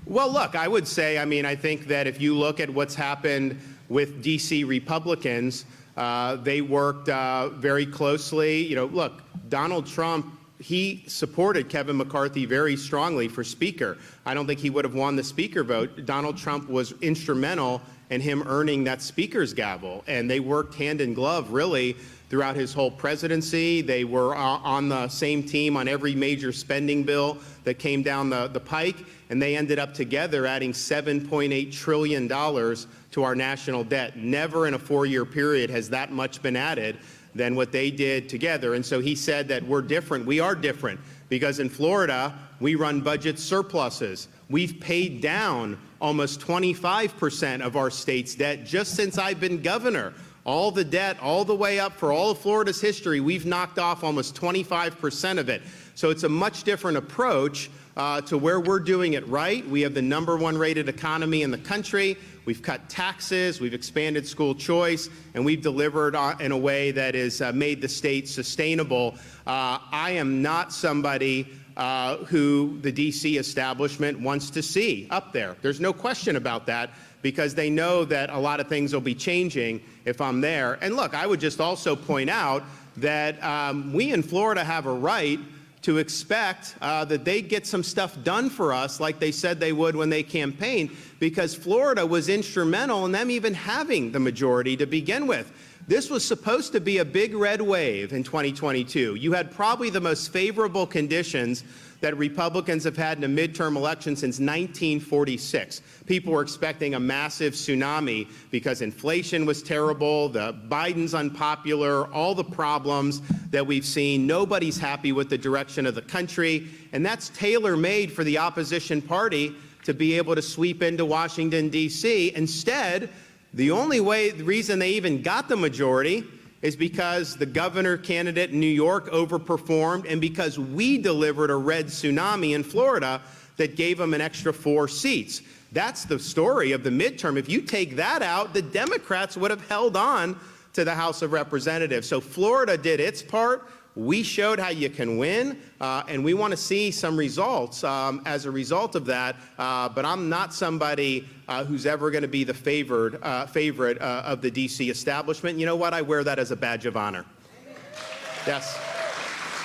Well, look, I would say, I think that if you look at what's happened with D.C. Republicans, they worked very closely. Look, Donald Trump, he supported Kevin McCarthy very strongly for Speaker. I don't think he would have won the Speaker vote. Donald Trump was instrumental in him earning that Speaker's gavel, and they worked hand in glove, really, throughout his whole presidency. They were on the same team on every major spending bill that came down the pike, and they ended up together adding $7.8 trillion to our national debt. Never in a 4-year period has that much been added than what they did together. And so he said that we're different. We are different because in Florida, we run budget surpluses. We've paid down almost 25% of our state's debt just since I've been governor. All the debt, all the way up for all of Florida's history, we've knocked off almost 25% of it. So it's a much different approach to where we're doing it right. We have the #1 rated economy in the country. We've cut taxes, we've expanded school choice, and we've delivered in a way that has made the state sustainable. I am not somebody who the D.C. establishment wants to see up there. There's no question about that, because they know that a lot of things will be changing if I'm there. And look, I would just also point out that we in Florida have a right to expect that they get some stuff done for us like they said they would when they campaigned, because Florida was instrumental in them even having the majority to begin with. This was supposed to be a big red wave in 2022. You had probably the most favorable conditions that Republicans have had in a midterm election since 1946. People were expecting a massive tsunami because inflation was terrible, Biden's unpopular, all the problems that we've seen. Nobody's happy with the direction of the country, and that's tailor-made for the opposition party to be able to sweep into Washington, D.C. Instead, the reason they even got the majority is because the governor candidate in New York overperformed, and because we delivered a red tsunami in Florida that gave them an extra 4 seats. That's the story of the midterm. If you take that out, the Democrats would have held on to the House of Representatives. So Florida did its part. We showed how you can win, and we want to see some results as a result of that. But I'm not somebody who's ever going to be the favorite of the D.C. establishment. You know what? I wear that as a badge of honor. Yes.